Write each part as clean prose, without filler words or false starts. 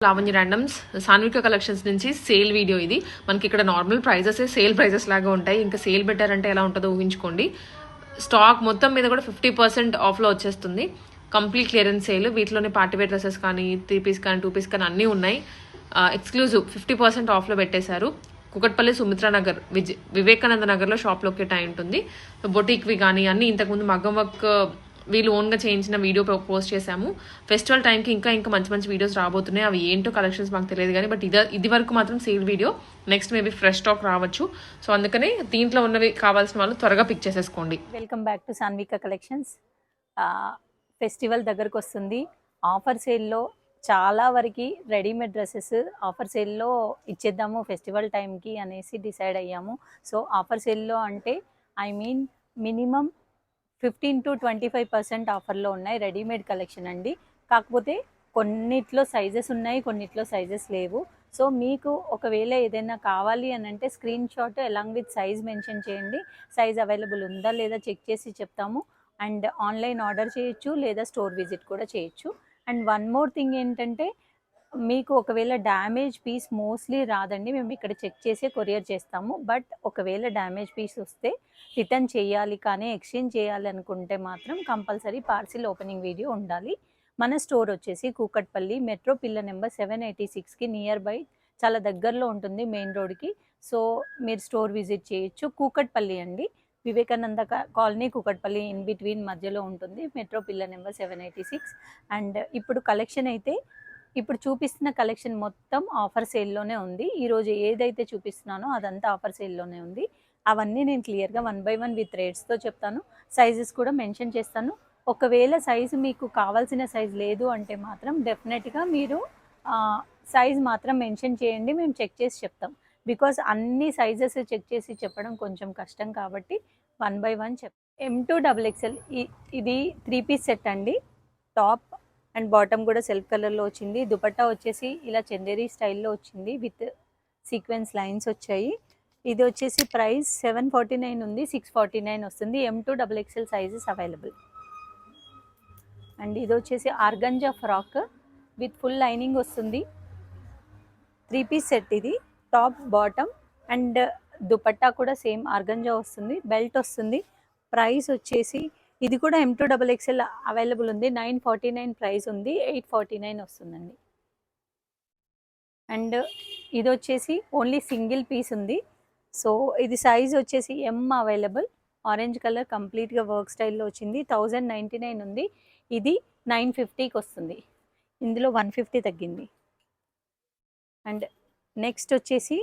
Lavanya randoms Sanvika collections నుంచి sale video ఇది. మనకి ఇక్కడ నార్మల్ ప్రైజెస్ సేల్ ప్రైజెస్ లాగా ఉంటాయి. ఇంకా సేల్ పెట్టారంటే ఎలా ఉంటుందో ఊహించుకోండి. స్టాక్ మొత్తం మీద కూడా 50% ఆఫ్లో వచ్చేస్తుంది. Complete clearance sale. వీటిలోనే పార్టీవేర్ డ్రెస్సెస్ కానీ 3 పీస్ కానీ 2 పీస్ కానీ అన్నీ ఉన్నాయి. ఎక్స్క్లూజివ్ 50% ఆఫ్లో పెట్టేశారు. కుకట్పల్లి సుమిత్రా నగర్ వివేకానంద నగర్లో షాప్ లొకేట్ అయి ఉంటుంది. బొటిక్వి కానీ అన్నీ ఇంతకుముందు మగ్గం వర్క్ వీళ్ళు ఓన్గా చేయించిన వీడియో పోస్ట్ చేశాము. ఫెస్టివల్ టైంకి ఇంకా మంచి మంచి వీడియోస్ రాబోతున్నాయి. అవి ఏంటో కలెక్షన్స్ మాకు తెలియదు కానీ బట్ ఇది వరకు మాత్రం sale video. Next maybe fresh stock రావచ్చు. సో అందుకనే దీంట్లో ఉన్నవి కావాల్సిన వాళ్ళు త్వరగా పిక్ చేసేసుకోండి. Welcome back to Sanvika collections. Festival దగ్గరకు వస్తుంది. ఆఫర్ సేల్లో చాలా వరకు రెడీమేడ్ డ్రెస్సెస్ ఆఫర్ సేల్లో ఇచ్చేద్దాము ఫెస్టివల్ టైంకి అనేసి డిసైడ్ అయ్యాము. సో ఆఫర్ సేల్లో అంటే మినిమం 15 to 25% ఆఫర్లో ఉన్నాయి. రెడీమేడ్ కలెక్షన్ అండి. కాకపోతే కొన్నిట్లో సైజెస్ ఉన్నాయి, కొన్నిట్లో సైజెస్ లేవు. సో మీకు ఒకవేళ ఏదైనా కావాలి అని అంటే screen shot along with size mention చేయండి. సైజ్ అవైలబుల్ ఉందా లేదా చెక్ చేసి చెప్తాము. అండ్ ఆన్లైన్ ఆర్డర్ చేయొచ్చు లేదా స్టోర్ విజిట్ కూడా చేయొచ్చు. అండ్ వన్ మోర్ థింగ్ ఏంటంటే మీకు ఒకవేళ డ్యామేజ్ పీస్ మోస్ట్లీ రాదండి, మేము ఇక్కడ చెక్ చేసి కొరియర్ చేస్తాము. బట్ ఒకవేళ డ్యామేజ్ పీస్ వస్తే రిటర్న్ చేయాలి, కానీ ఎక్స్చేంజ్ చేయాలి అనుకుంటే మాత్రం కంపల్సరీ పార్సిల్ ఓపెనింగ్ వీడియో ఉండాలి. మన స్టోర్ వచ్చేసి కూకట్పల్లి మెట్రో పిల్లర్ నెంబర్ 786కి నియర్ బై, చాలా దగ్గరలో ఉంటుంది మెయిన్ రోడ్కి. సో మీరు స్టోర్ విజిట్ చేయొచ్చు. కూకట్పల్లి అండి, Vivekananda colony Kukatpally in between మధ్యలో ఉంటుంది. Metro pillar number 786. అండ్ ఇప్పుడు కలెక్షన్ అయితే ఇప్పుడు చూపిస్తున్న కలెక్షన్ మొత్తం ఆఫర్ సేల్లోనే ఉంది. ఈరోజు ఏదైతే చూపిస్తున్నానో అదంతా ఆఫర్ సేల్లోనే ఉంది. అవన్నీ నేను క్లియర్గా 1 by 1 విత్ రేట్స్తో చెప్తాను. సైజెస్ కూడా మెన్షన్ చేస్తాను. ఒకవేళ సైజు మీకు కావాల్సిన సైజ్ లేదు అంటే మాత్రం డెఫినెట్గా మీరు సైజ్ మాత్రం మెన్షన్ చేయండి, మేము చెక్ చేసి చెప్తాం. బికాజ్ అన్ని సైజెస్ చెక్ చేసి చెప్పడం కొంచెం కష్టం కాబట్టి 1 by 1 చెప్తాం. M2 XXL ఇది 3 పీస్ సెట్ అండి. టాప్ అండ్ బాటమ్ కూడా సెల్ఫ్ కలర్లో వచ్చింది. దుపట్టా వచ్చేసి ఇలా చందేరి స్టైల్లో వచ్చింది విత్ సీక్వెన్స్ లైన్స్ వచ్చాయి. ఇది వచ్చేసి ప్రైస్ 749 ఉంది, 649 వస్తుంది. M2 XXL sizes available. And ఇది వచ్చేసి organza frock with full lining వస్తుంది. 3 పీస్ సెట్ ఇది. టాప్ బాటమ్ అండ్ దుపట్టా కూడా సేమ్ ఆర్గంజా వస్తుంది. బెల్ట్ వస్తుంది. ప్రైస్ వచ్చేసి ఇది కూడా M2 XXL అవైలబుల్ ఉంది. 949 ప్రైస్ ఉంది, 849 వస్తుందండి. అండ్ ఇది వచ్చేసి ఓన్లీ సింగిల్ పీస్ ఉంది. సో ఇది సైజ్ వచ్చేసి M అవైలబుల్. ఆరెంజ్ కలర్ కంప్లీట్గా వర్క్ స్టైల్లో వచ్చింది. 1099 ఉంది. ఇది 950కి వస్తుంది. ఇందులో 150 తగ్గింది. అండ్ నెక్స్ట్ వచ్చేసి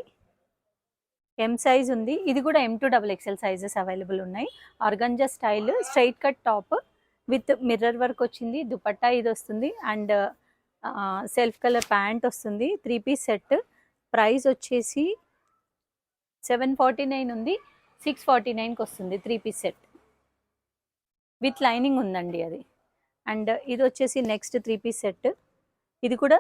M సైజ్ ఉంది. ఇది కూడా M2 XXL సైజెస్ అవైలబుల్ ఉన్నాయి. Organza style straight cut top with mirror work వచ్చింది. దుపట్టా ఇది వస్తుంది. అండ్ సెల్ఫ్ కలర్ ప్యాంట్ వస్తుంది. 3 పీస్ సెట్. ప్రైస్ వచ్చేసి 749 ఉంది, 649కి వస్తుంది. 3 పీస్ సెట్ విత్ లైనింగ్ ఉందండి అది. అండ్ ఇది వచ్చేసి నెక్స్ట్ 3 పీస్ సెట్. ఇది కూడా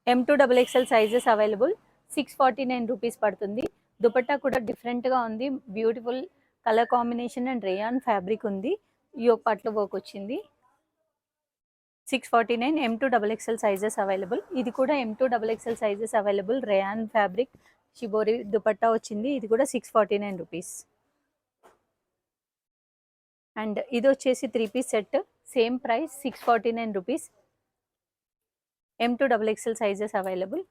M2 XXL sizes available. 649 rupees పడుతుంది. దుపట్టా కూడా డిఫరెంట్గా ఉంది. Beautiful colour combination and rayon fabric ఉంది. యోక్ పార్ట్లో వర్క్ వచ్చింది. 649. M2 XXL sizes available. ఇది కూడా M2 XXL sizes available. Rayon fabric shibori dupatta వచ్చింది. ఇది కూడా 649 రూపీస్. అండ్ ఇది వచ్చేసి 3 piece set. Same price 649 rupees. M2 XXL sizes available.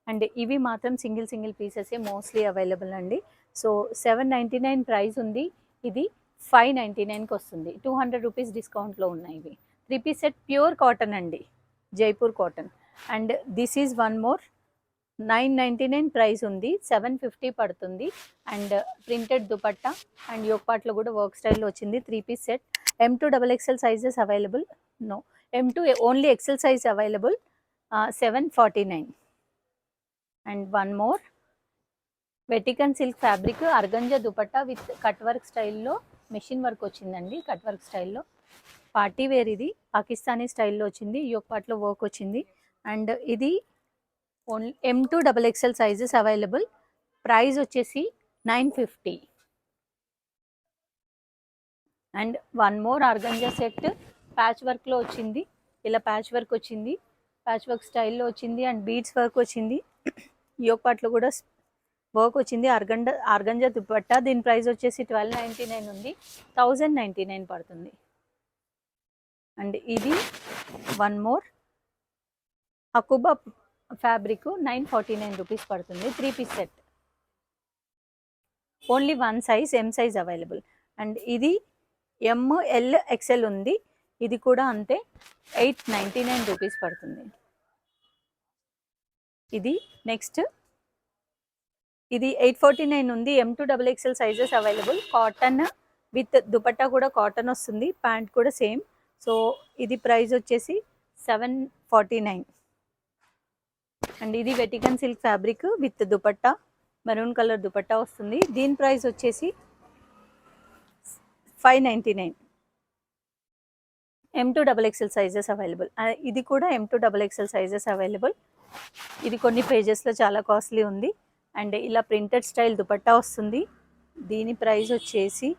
And ఇవి మాత్రం సింగిల్ పీసెసే మోస్ట్లీ అవైలబుల్ అండి. సో 799 ప్రైస్ ఉంది. ఇది 599కి వస్తుంది. 200 రూపీస్ డిస్కౌంట్లో ఉన్నాయి ఇవి. 3 పీస్ సెట్ ప్యూర్ కాటన్ అండి, Jaipur cotton. And this is one more. 999 price ఉంది, 750 పడుతుంది. And printed dupatta and yoke పార్ట్లో కూడా వర్క్ స్టైల్లో వచ్చింది. 3 piece set. M2 XXL sizes available. No, M2 only XL size available. 749. And one more Vatican silk fabric organza dupatta with cut work స్టైల్లో machine work వచ్చిందండి. Cut work స్టైల్లో party wear. ఇది పాకిస్తానీ స్టైల్లో వచ్చింది. యోక్ పార్ట్లో వర్క్ వచ్చింది. అండ్ ఇది only M2 XXL sizes available. Price వచ్చేసి 950. And one more organza set patch వర్క్లో వచ్చింది. ఇలా ప్యాచ్ వర్క్ వచ్చింది. ప్యాచ్ వర్క్ స్టైల్లో వచ్చింది అండ్ బీడ్స్ వర్క్ వచ్చింది. యోక్ పార్ట్లో కూడా వర్క్ వచ్చింది. ఆర్గంజా దుపట్టా. దీని ప్రైస్ వచ్చేసి 1299 ఉంది, 1099 పడుతుంది. అండ్ ఇది వన్ మోర్ అకుబా ఫ్యాబ్రిక్ 949 రూపీస్ పడుతుంది. 3 piece set, only one size, M size available. And ఇది ML XL ఉంది, ఇది కూడా అంతే 899 రూపీస్ పడుతుంది. ఇది నెక్స్ట్, ఇది 849 ఉంది. M2 XXL sizes available. Cotton with dupatta కూడా కాటన్ వస్తుంది, ప్యాంట్ కూడా సేమ్. సో ఇది ప్రైస్ వచ్చేసి 749. అండ్ ఇది Vatican silk fabric with dupatta, maroon colour dupatta వస్తుంది. దీని ప్రైస్ వచ్చేసి 599. M2 XXL sizes available. ఇది కూడా M2 XXL సైజెస్ అవైలబుల్. ఇది కొన్ని పేజెస్లో చాలా కాస్ట్లీ ఉంది. అండ్ ఇలా ప్రింటెడ్ స్టైల్ దుపట్టా వస్తుంది. దీని ప్రైస్ వచ్చేసి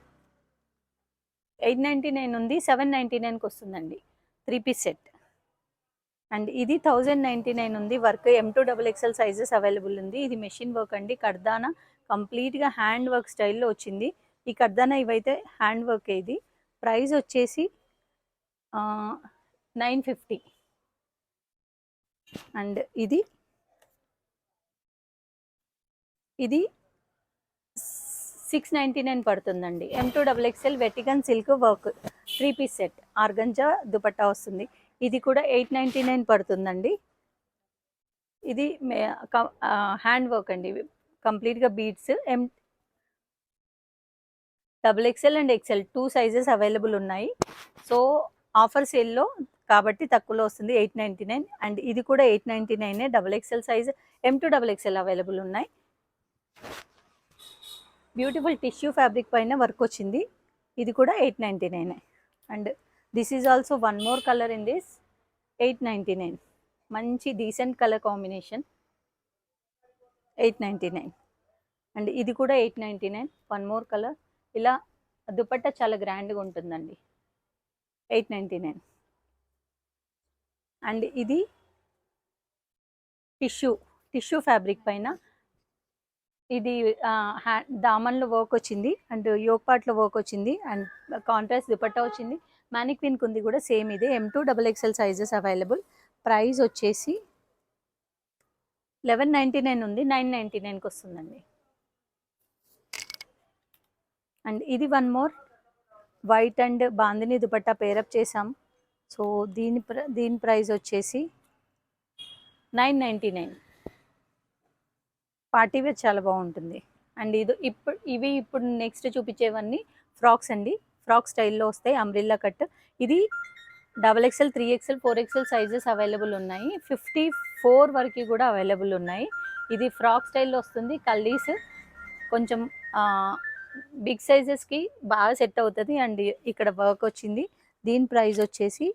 899 ఉంది, 799కి వస్తుందండి. 3 పీస్ సెట్. అండ్ ఇది 1099 ఉంది. Work M2 XXL sizes available ఉంది. ఇది మెషిన్ వర్క్ అండి. కర్దానా కంప్లీట్గా హ్యాండ్ వర్క్ స్టైల్లో వచ్చింది. ఈ కర్దానా ఇవైతే హ్యాండ్ వర్క్. ఇది ప్రైస్ వచ్చేసి 950. అండ్ ఇది 699 పడుతుందండి. M2 XXL Vatican silk work 3 piece set, organza dupatta వస్తుంది. ఇది కూడా 899 పడుతుందండి. ఇది హ్యాండ్ వర్క్ అండి, కంప్లీట్గా beads. XXL and XL 2 sizes available ఉన్నాయి. సో ఆఫర్ సేల్లో కాబట్టి తక్కువలో వస్తుంది, 899. అండ్ ఇది కూడా 899. XXL size, M2 XXL available ఉన్నాయి. బ్యూటిఫుల్ టిష్యూ ఫ్యాబ్రిక్ పైన వర్క్ వచ్చింది. ఇది కూడా 899. And this is also one more colour in this, 899. మంచి డీసెంట్ కలర్ కాంబినేషన్, 899. అండ్ ఇది కూడా 899, వన్ మోర్ కలర్. ఇలా దుపట్టా చాలా గ్రాండ్గా ఉంటుందండి, 899. అండ్ ఇది టిష్యూ ఫ్యాబ్రిక్ పైన ఇది దామన్లో వర్క్ వచ్చింది అండ్ యోక్ పార్ట్లో వర్క్ వచ్చింది అండ్ కాంట్రాస్ట్ దుపట్టా వచ్చింది. మ్యానిక్విన్ కుంది కూడా సేమ్ ఇదే. M2 XXL sizes available. Price వచ్చేసి 1199 ఉంది, 999కి వస్తుందండి. అండ్ ఇది one more white and bandhani dupatta pair up చేసాం. సో దీని ప్రైస్ వచ్చేసి 999. పార్టీ వేర్ చాలా బాగుంటుంది. అండ్ ఇవి ఇప్పుడు నెక్స్ట్ చూపించేవన్నీ ఫ్రాక్స్ అండి. ఫ్రాక్ స్టైల్లో వస్తాయి, అంబ్రిల్లా కట్. ఇది XXL, 3XL, 4XL sizes available ఉన్నాయి. 54 వరకు కూడా అవైలబుల్ ఉన్నాయి. ఇది ఫ్రాక్ స్టైల్లో వస్తుంది. కల్లీస్ కొంచెం బిగ్ సైజెస్కి బాగా సెట్ అవుతుంది. అండ్ ఇక్కడ వర్క్ వచ్చింది. దీని ప్రైస్ వచ్చేసి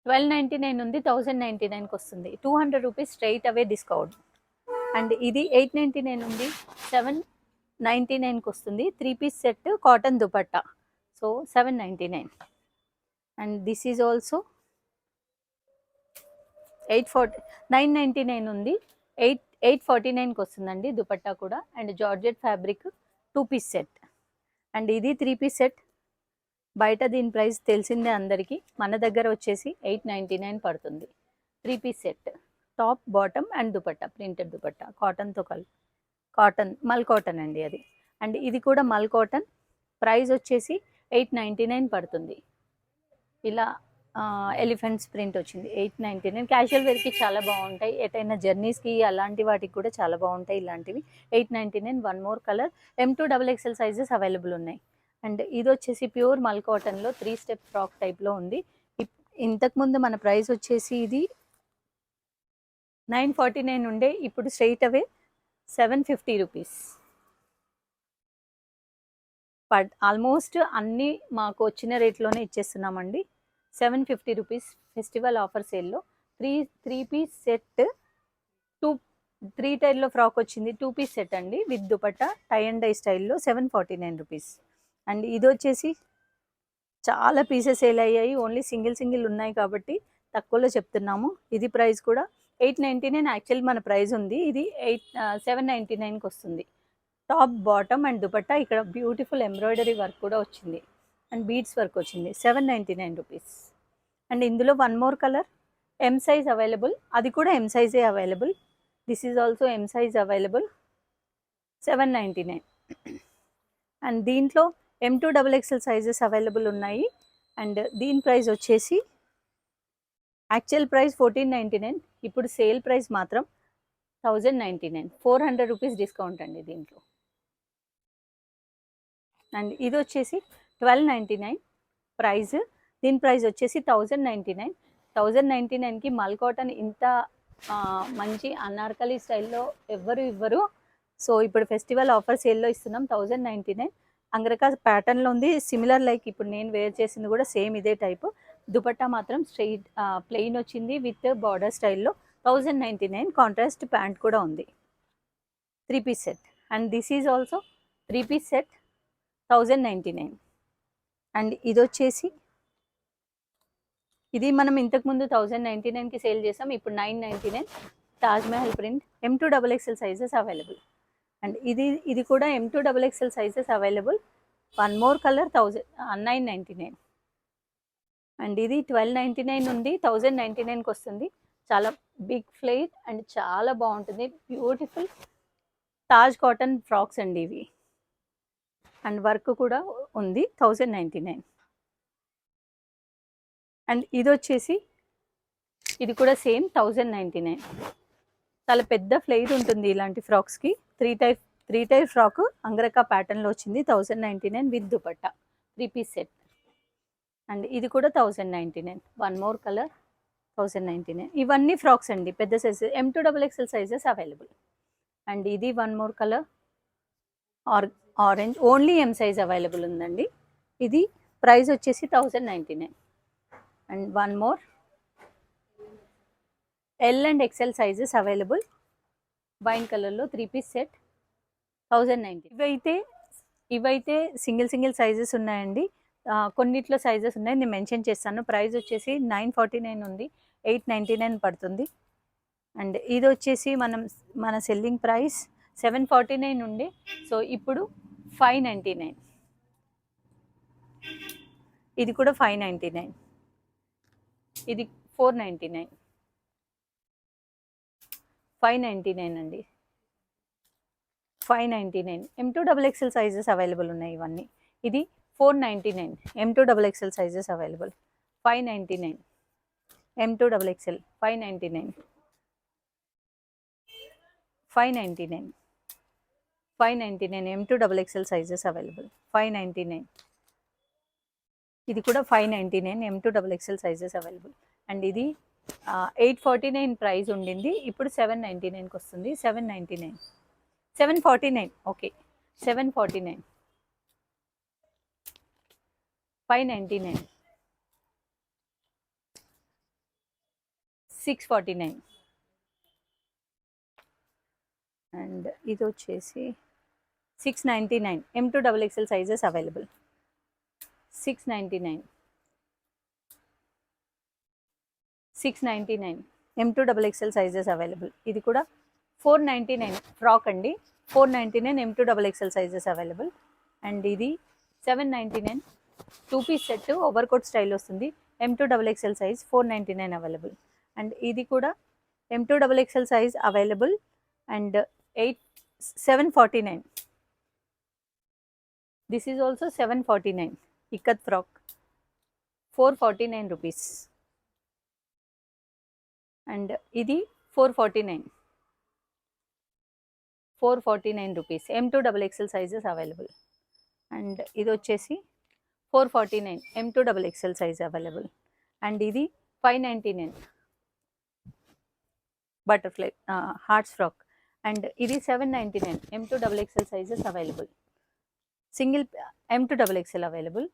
1299 ఉంది, 1099కి వస్తుంది. 200 rupees straight away discount. And ఇది 899 ఉంది, 799కి వస్తుంది. 3 piece set cotton dupatta, so 799. And this is also 999 ఉంది, 849కి వస్తుందండి దుపట్టా కూడా. And georgette fabric 2 piece set. And ఇది 3 పీస్ సెట్. బయట దీని ప్రైస్ తెలిసిందే అందరికీ, మన దగ్గర వచ్చేసి 899 పడుతుంది. 3 piece set, top bottom and dupatta, printed dupatta కాటన్తో కలిపి. మల్ కాటన్ అండి అది. అండ్ ఇది కూడా మల్ కాటన్. ప్రైస్ వచ్చేసి 899 పడుతుంది. ఇలా ఎలిఫెంట్స్ ప్రింట్ వచ్చింది, 899. క్యాజువల్ వేర్కి చాలా బాగుంటాయి, ఎటైనా జర్నీస్కి అలాంటి వాటికి కూడా చాలా బాగుంటాయి ఇలాంటివి. 899. One more colour. M2 XXL sizes available ఉన్నాయి. అండ్ ఇది వచ్చేసి ప్యూర్ మల్ కాటన్లో 3 స్టెప్ ఫ్రాక్ టైప్లో ఉంది. ఇంతకుముందు మన ప్రైస్ వచ్చేసి ఇది 949 ఉండే, ఇప్పుడు straight away 750 rupees. But almost అన్నీ మాకు వచ్చిన రేట్లోనే ఇచ్చేస్తున్నామండి. 750 రూపీస్ ఫెస్టివల్ ఆఫర్ సేల్లో. 3 పీస్ సెట్, 3 టైర్లో ఫ్రాక్ వచ్చింది. 2 పీస్ సెట్ అండి with dupatta, tie and dye స్టైల్లో 749 రూపీస్. అండ్ ఇది వచ్చేసి చాలా పీసెస్ సేల్ అయ్యాయి, ఓన్లీ సింగిల్ ఉన్నాయి కాబట్టి తక్కువలో చెప్తున్నాము. ఇది ప్రైస్ కూడా 899 యాక్చువల్ మన ప్రైస్ ఉంది. ఇది 799కి వస్తుంది. టాప్ బాటమ్ అండ్ దుపట్టా ఇక్కడ బ్యూటిఫుల్ ఎంబ్రాయిడరీ వర్క్ కూడా వచ్చింది అండ్ బీడ్స్ వర్క్ వచ్చింది. 799 రూపీస్. అండ్ ఇందులో one more colour M size available, అది కూడా ఎం సైజే available. This is also M size available, 799. And దీంట్లో M2 XXL సైజెస్ అవైలబుల్ ఉన్నాయి. అండ్ దీని ప్రైస్ వచ్చేసి యాక్చువల్ ప్రైస్ 1499, ఇప్పుడు సేల్ ప్రైస్ మాత్రం 1099, 400 రూపీస్ డిస్కౌంట్ అండి దీంట్లో. అండ్ ఇది వచ్చేసి 1299 ప్రైస్, దీని ప్రైస్ వచ్చేసి 1099. 1099కి మల్ కాటన్ ఇంత మంచి అనార్కలి స్టైల్లో ఎవ్వరు ఇవ్వరు. సో ఇప్పుడు ఫెస్టివల్ ఆఫర్ సేల్లో ఇస్తున్నాం 1099. అంగరకా ప్యాటర్న్లో ఉంది, సిమిలర్ లైక్ ఇప్పుడు నేను వేర్ చేసింది కూడా సేమ్ ఇదే టైపు. దుపట్టా మాత్రం స్ట్రైట్ ప్లెయిన్ వచ్చింది విత్ బార్డర్ స్టైల్లో, 1099. కాంట్రాస్ట్ ప్యాంట్ కూడా ఉంది, 3 piece set. And this is also 3 piece set, 1099. And ఇది వచ్చేసి ఇది మనం ఇంతకుముందు 1099కి సేల్ చేసాం, ఇప్పుడు 999. Taj Mahal print, M2 XXL sizes available. And ఇది కూడా M2 XXL sizes available. One more colour 999. And ఇది 1299 ఉంది, 1099కి వస్తుంది. చాలా బిగ్ ఫ్లేర్ అండ్ చాలా బాగుంటుంది. బ్యూటిఫుల్ తాజ్ కాటన్ ఫ్రాక్స్ అండి ఇవి. అండ్ వర్క్ కూడా ఉంది, 1099. అండ్ ఇది వచ్చేసి ఇది కూడా సేమ్ 1099. చాలా పెద్ద ఫ్లేర్ ఉంటుంది ఇలాంటి ఫ్రాక్స్కి. త్రీ టైప్ ఫ్రాక్ అంగరకా ప్యాటర్న్లో వచ్చింది, 1099 with dupatta, 3 piece set. And ఇది కూడా 1099. One more colour 1099. ఇవన్నీ ఫ్రాక్స్ అండి, పెద్ద sizes, M2 XXL sizes available. And ఇది one more colour orange, only M size available ఉందండి. ఇది ప్రైస్ వచ్చేసి 1099. And one more L and XL sizes available, wine కలర్లో 3 పీస్ సెట్, 1090. ఇవైతే సింగిల్ సైజెస్ ఉన్నాయండి. కొన్నిట్లో సైజెస్ ఉన్నాయి, నేను మెన్షన్ చేస్తాను. ప్రైస్ వచ్చేసి 949 ఉంది, 899 పడుతుంది. అండ్ ఇది వచ్చేసి మన సెల్లింగ్ ప్రైస్ 749 ఉండే, సో ఇప్పుడు 599. ఇది కూడా 599. ఇది 499, 599 అండి, 599. M2 XXL సైజెస్ అవైలబుల్ ఉన్నాయి ఇవన్నీ. ఇది 499, M2 XXL sizes available, 599. M2 XXL 599, 599, 599. M2 XXL sizes available, 599. ఇది కూడా 599, M2 XXL sizes available. And ఇది 849 ప్రైస్ ఉండింది, ఇప్పుడు 799కి వస్తుంది, 799, 749. ఓకే, 749, 599, 649. అండ్ ఇది వచ్చేసి 699, M2 XXL sizes available, 699, 699. M2 XXL sizes available. ఇది కూడా 499 ఫ్రాక్ అండి, 499 M2 XXL sizes available. And ఇది 799, 2 piece set over coat style వస్తుంది, M2 XXL size, 499 available. And ఇది కూడా M2 XXL size available. And 749. This is also 749 ikat frock, 449 rupees. And ఇది 449, 449 rupees, M2 XXL sizes available. And ఇది వచ్చేసి 449, M2 XXL size available. And ఇది 599 butterfly hearts frock. And ఇది 799, M2 XXL sizes available, single M2 XXL available.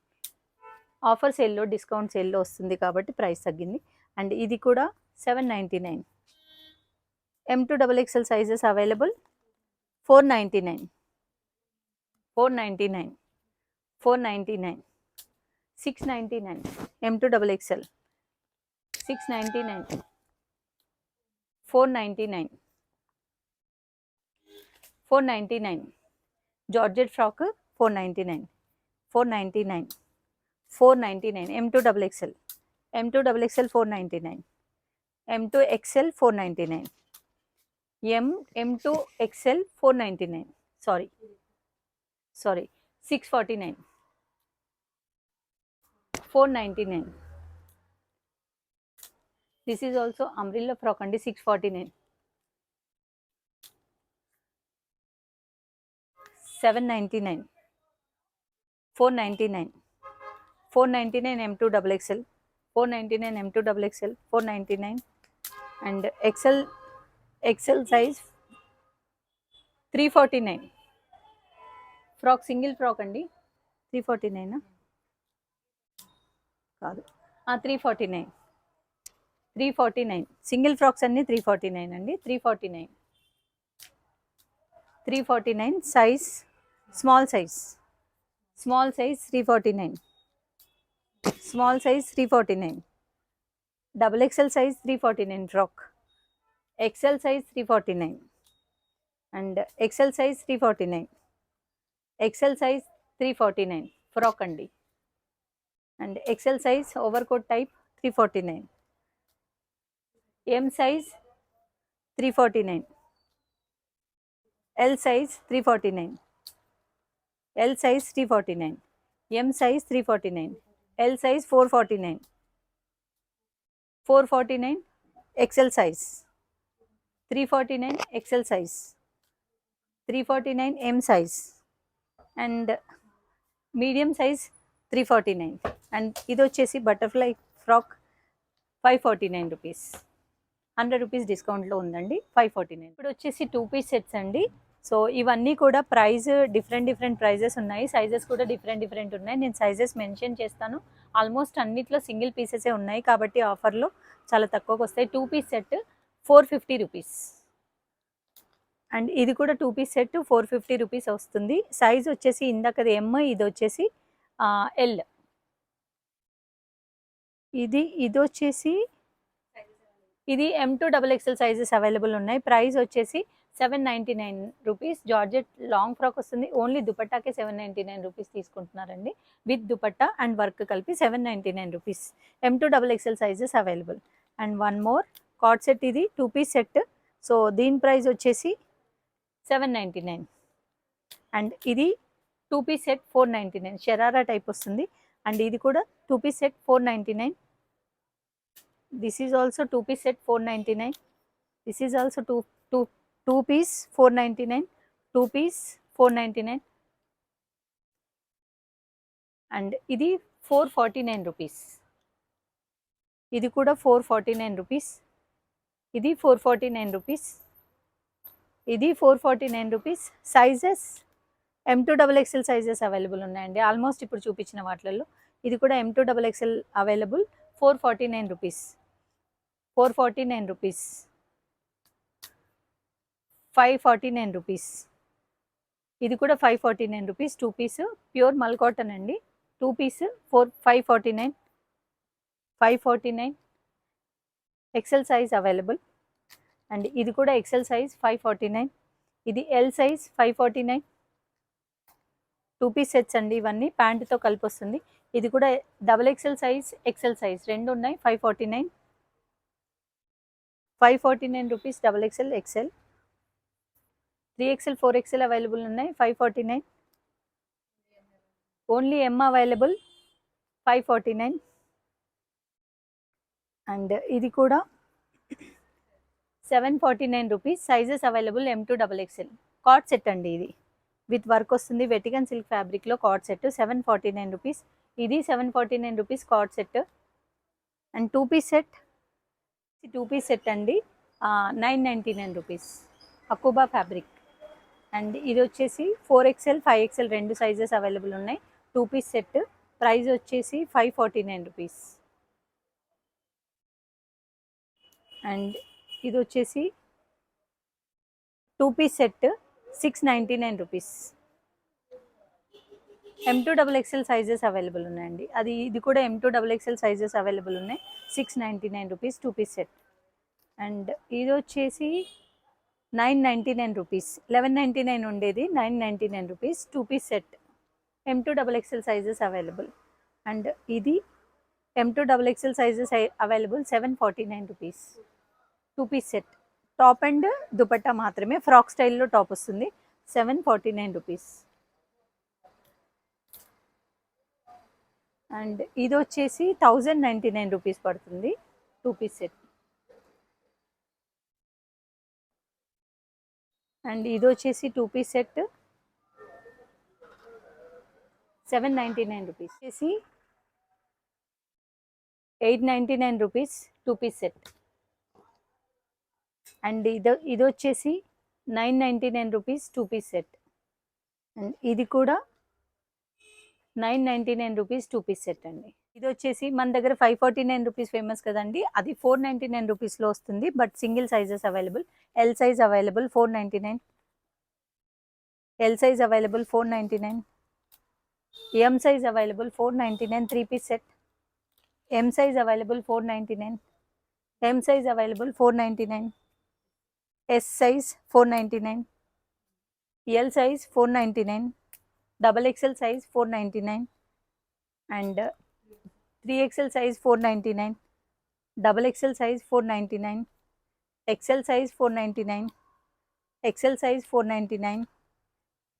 Offer సేల్లో, discount సేల్లో వస్తుంది కాబట్టి price తగ్గింది. అండ్ ఇది కూడా 799, M2 XXL sizes available, 499, 499, 499, 699, M2 XXL, 699, 499, 499. Georgette frock 499, 499, 499. M2 double XL, M2 double XL 499, M2 XL 499, M2 XL 499. Sorry, 649, 499. This is also umbrella frock and 649, 799, 499, 499. M2 double XL 499, M2 double XL 499. And XL size 349. Frock single frock అండి, 349 కాదు, 349, 349. Single frocks అన్ని 349 అండి, 349, 349. Size small size 349, small size 349. Double XL size 349 frock, XL size 349 and XL size 349, XL size 349 frock అండి. And XL size overcoat type 349, M size 349, L size 349, L size 349, M size 349, L size 449, 449. XL size 349, XL size 349, M size and medium size 349. And ఇది వచ్చేసి butterfly frock 549 rupees, 100 rupees డిస్కౌంట్లో ఉందండి, 549. ఇప్పుడు వచ్చేసి 2 piece sets అండి. So ఇవన్నీ కూడా price different prices ఉన్నాయి, సైజెస్ కూడా డిఫరెంట్ ఉన్నాయి. నేను సైజెస్ మెన్షన్ చేస్తాను. ఆల్మోస్ట్ అన్నిట్లో సింగిల్ పీసెసే ఉన్నాయి కాబట్టి ఆఫర్లో చాలా తక్కువకి వస్తాయి. 2 పీస్ సెట్ 450 రూపీస్ అండ్ ఇది కూడా 2 పీస్ సెట్ 450 రూపీస్ వస్తుంది. సైజ్ వచ్చేసి ఇందాకది ఎం, ఇది వచ్చేసి ఎల్. ఇది వచ్చేసి ఇది M2 double XL sizes available ఉన్నాయి. ప్రైస్ వచ్చేసి 799 రూపీస్. జార్జెట్ లాంగ్ ఫ్రాక్ వస్తుంది. ఓన్లీ దుపట్టాకే 799 రూపీస్ తీసుకుంటున్నారండి. విత్ దుపట్టా అండ్ వర్క్ కలిపి 799 rupees. M2 double XL sizes available. And one more cord set, ఇది 2 పీస్ సెట్. సో దీని ప్రైస్ వచ్చేసి 799 అండ్ ఇది 2 పీస్ సెట్ 499. షరారా టైప్ వస్తుంది. అండ్ ఇది కూడా 2 piece set 499. This is also 2 piece set 499. This is also 2 piece 499, 2 piece 499 and ఇది 449 rupees. ఇది కూడా 449 రూపీస్. ఇది 449 రూపీస్. ఇది 449 rupees. Sizes M2 double XL sizes available ఉన్నాయండి ఆల్మోస్ట్ ఇప్పుడు చూపించిన వాటిల్లో. ఇది కూడా M2 double XL available. 449 rupees, 449 rupees, 549 rupees. ఇది కూడా 549 rupees. 2 piece pure mul cotton అండి. 2 piece 549, 549. XL size available. And ఇది కూడా ఎక్సెల్ సైజ్ 549. ఇది ఎల్ సైజ్ 549. 2 పీస్ సెట్స్ అండి ఇవన్నీ, ప్యాంటుతో కలిపి వస్తుంది. ఇది కూడా double XL size, XL size రెండు ఉన్నాయి. 549, 549 రూపీస్ double XL, XL. 3XL 4XL available ఉన్నాయి. 549. Only M available 549. అండ్ ఇది కూడా 749 rupees. Sizes available M2 double XL. Co-ord set అండి ఇది, విత్ వర్క్ వస్తుంది. వెటికన్ సిల్క్ ఫ్యాబ్రిక్లో కార్డ్ సెట్ 749 రూపీస్. ఇది 749 rupees co-ord set. And 2 piece set, 2 piece set అండి 999 rupees. అకుబా fabric. And ఇది వచ్చేసి 4XL 5XL రెండు సైజెస్ అవైలబుల్ ఉన్నాయి. 2 పీస్ సెట్. ప్రైస్ వచ్చేసి 549 రూపీస్. అండ్ ఇది వచ్చేసి 2 piece set 699 rupees. M2 XXL sizes available ఉన్నాయండి. ఇది కూడా M2 XXL సైజెస్ అవైలబుల్ ఉన్నాయి. 699 రూపీస్ 2 పీస్ సెట్. అండ్ ఇది వచ్చేసి 999 రూపీస్. 1199 ఉండేది, 999 rupees 2 piece set. M2 XXL sizes available. And ఇది M2 XXL sizes available 749 rupees 2 piece set. Top and dupatta మాత్రమే, frock స్టైల్లో టాప్ వస్తుంది. 749 రూపీస్. అండ్ ఇది వచ్చేసి 1099 రూపీస్ పడుతుంది 2 పీస్ సెట్. అండ్ ఇది వచ్చేసి 2 పీస్ సెట్ 799 రూపీస్. వచ్చేసి 899 రూపీస్ 2 పీస్ సెట్. అండ్ ఇది వచ్చేసి 999 రూపీస్ 2 పీస్ సెట్. అండ్ ఇది కూడా 999 రూపీస్ 2 పీస్ సెట్ అండి. ఇది వచ్చేసి మన దగ్గర 549 రూపీస్ ఫేమస్ కదండి, అది 499 రూపీస్లో వస్తుంది. But single sizes available. L size available 499. L size available 499. M size available 499 3 piece set. M size available 499. M size available 499. S size 499. L size 499. XXL size 499. and 3XL size 499. XXL size 499. XL size 499. XL size 499.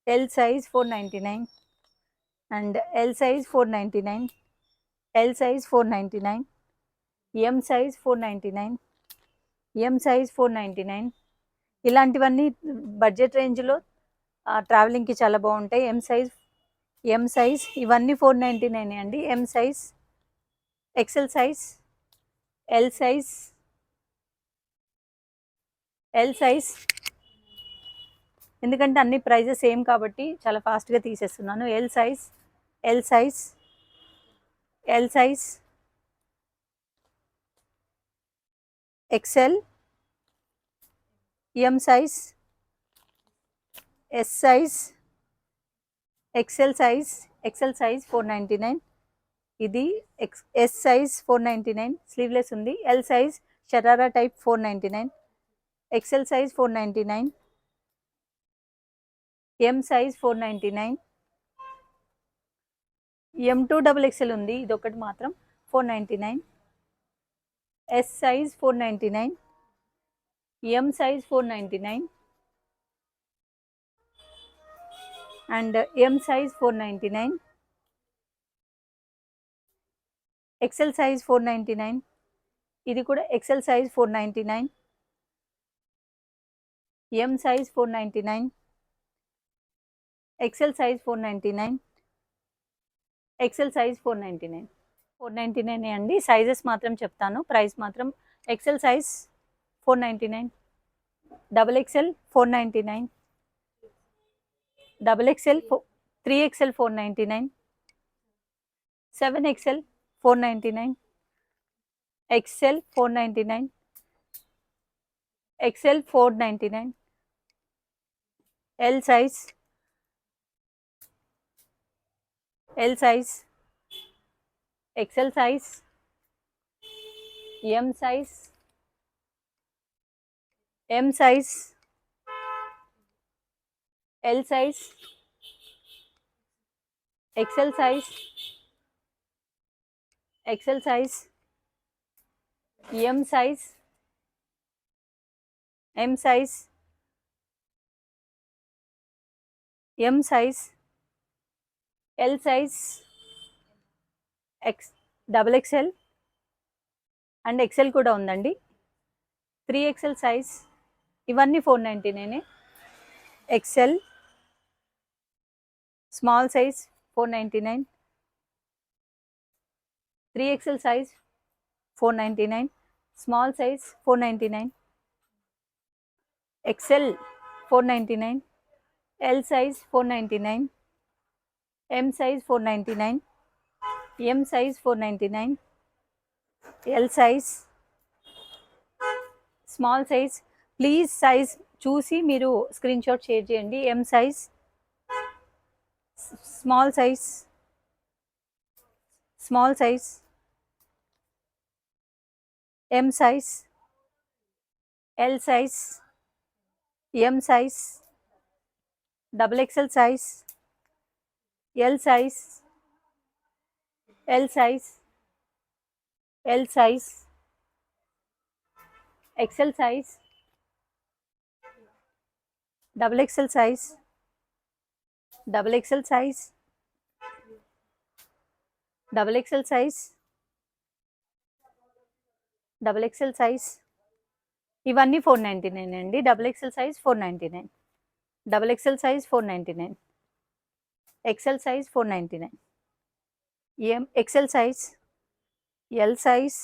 L size 499. and L size 499. L size 499. M size 499. M size 499. ఇలాంటివన్నీ budget రేంజ్లో ట్రావెలింగ్కి చాలా బాగుంటాయి. M size ఇవన్నీ 499 అండి. M size, XL size, L size, ఎందుకంటే అన్ని prices same కాబట్టి చాలా ఫాస్ట్గా తీసేస్తున్నాను. L size, XL, M size, S size, XL size 499. ఇది ఎస్ సైజ్ 499 స్లీవ్లెస్ ఉంది. L size sharara type 499. XL size 499. M size 499. M2 XXL ఉంది, ఇది ఒకటి మాత్రం 499. S size 499. M size 499. and M size 499. XL size 499. ఇది కూడా XL size 499. M size 499. XL size 499. XL size 499. 499 అండి. Sizes మాత్రం చెప్తాను, ప్రైస్ మాత్రం XL size 499. XXL 499. XXL 3XL 499. 7XL 499. XL 499. XL 499. L size, XL size, M size, L size, XL size, M size, L size, XXL and XL కూడా ఉందండి. 3XL size ఇవన్నీ 499. XL small size 499. 3XL size 499. Small size 499. XL 499. L size 499. M size 499. M size 499. L size, small size. Please size చూసి మీరు screenshot share చేయండి. M size, small size, small size, M size, L size, M size, double XL size, L size, L size, L size, XL size, double XL size, double XL size, double XL size, double XL size. ఇవన్నీ 499 అండి. Double XL size 499, double XL size 499, XL size 499, M XL size, L size,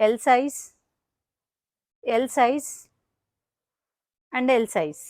L size, L size and L size.